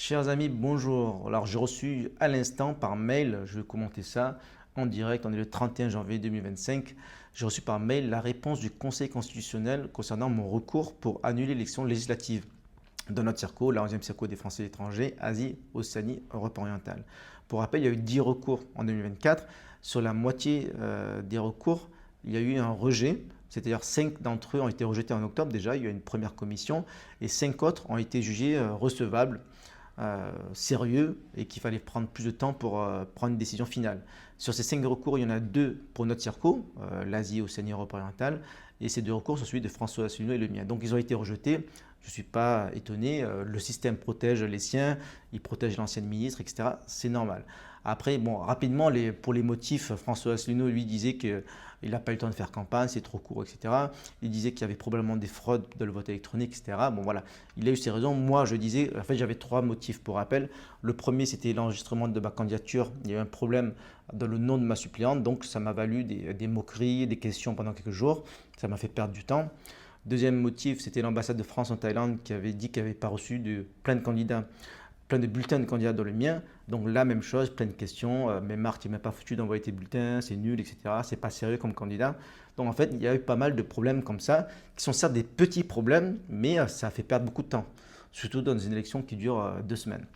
Chers amis, bonjour. Alors, j'ai reçu à l'instant par mail, je vais commenter ça en direct, on est le 31 janvier 2025. J'ai reçu par mail la réponse du Conseil constitutionnel concernant mon recours pour annuler l'élection législative dans notre circo, la 11e circo des Français et étrangers, Asie, Océanie, Europe orientale. Pour rappel, il y a eu 10 recours en 2024. Sur la moitié des recours, il y a eu un rejet, c'est-à-dire 5 d'entre eux ont été rejetés en octobre déjà, il y a eu une première commission, et 5 autres ont été jugés recevables, sérieux, et qu'il fallait prendre plus de temps pour prendre une décision finale. Sur ces 5 recours, il y en a 2 pour notre circo, l'Asie, Océanie, Europe orientale, et ces 2 recours sont celui de François Asselineau et le mien. Donc ils ont été rejetés. Je ne suis pas étonné, le système protège les siens, il protège l'ancienne ministre, etc. C'est normal. Après, bon, rapidement, pour les motifs, François Asselineau, lui, disait qu'il n'a pas eu le temps de faire campagne, c'est trop court, etc. Il disait qu'il y avait probablement des fraudes dans le vote électronique, etc. Bon, voilà, il a eu ses raisons. Moi, je disais, en fait, j'avais 3 motifs pour rappel. Le premier, c'était l'enregistrement de ma candidature. Il y a eu un problème dans le nom de ma suppléante, donc ça m'a valu des moqueries, des questions pendant quelques jours. Ça m'a fait perdre du temps. Deuxième motif, c'était l'ambassade de France en Thaïlande qui avait dit qu'elle n'avait pas reçu plein de candidats, plein de bulletins de candidats dans le mien. Donc la même chose, plein de questions. Mais Marc, il m'a pas foutu d'envoyer tes bulletins, c'est nul, etc. C'est pas sérieux comme candidat. Donc en fait, il y a eu pas mal de problèmes comme ça, qui sont certes des petits problèmes, mais ça fait perdre beaucoup de temps, surtout dans une élection qui dure 2 semaines.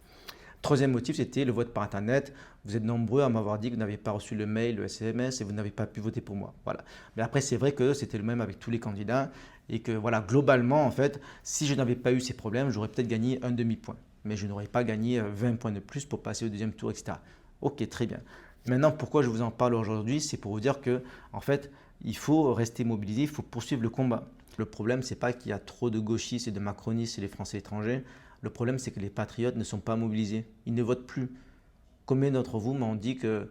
Troisième motif, c'était le vote par Internet. Vous êtes nombreux à m'avoir dit que vous n'avez pas reçu le mail, le SMS et vous n'avez pas pu voter pour moi. Voilà. Mais après, c'est vrai que c'était le même avec tous les candidats et que voilà, globalement, en fait, si je n'avais pas eu ces problèmes, j'aurais peut-être gagné un demi-point. Mais je n'aurais pas gagné 20 points de plus pour passer au deuxième tour, etc. Ok, très bien. Maintenant, pourquoi je vous en parle aujourd'hui, c'est pour vous dire que, en fait, il faut rester mobilisé, il faut poursuivre le combat. Le problème, c'est pas qu'il y a trop de gauchistes et de macronistes et les Français étrangers. Le problème, c'est que les patriotes ne sont pas mobilisés. Ils ne votent plus. Combien d'entre vous m'ont dit que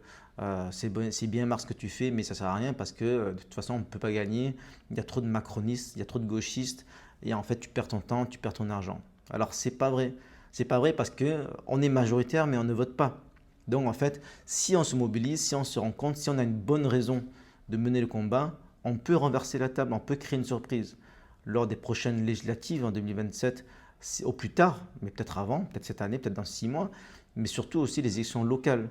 c'est bien Marc ce que tu fais, mais ça ne sert à rien parce que de toute façon, on ne peut pas gagner. Il y a trop de macronistes, il y a trop de gauchistes. Et en fait, tu perds ton temps, tu perds ton argent. Alors, c'est pas vrai. C'est pas vrai parce qu'on est majoritaire, mais on ne vote pas. Donc, en fait, si on se mobilise, si on se rend compte, si on a une bonne raison de mener le combat, on peut renverser la table, on peut créer une surprise. Lors des prochaines législatives en 2027, au plus tard, mais peut-être avant, peut-être cette année, peut-être dans 6 mois, mais surtout aussi les élections locales.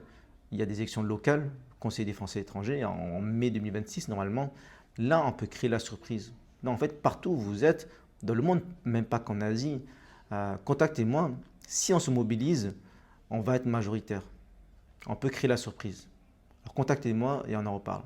Il y a des élections locales, Conseil des Français étrangers, en mai 2026 normalement. Là, on peut créer la surprise. Là, en fait, partout où vous êtes, dans le monde, même pas qu'en Asie, contactez-moi. Si on se mobilise, on va être majoritaire. On peut créer la surprise. Alors contactez-moi et on en reparle.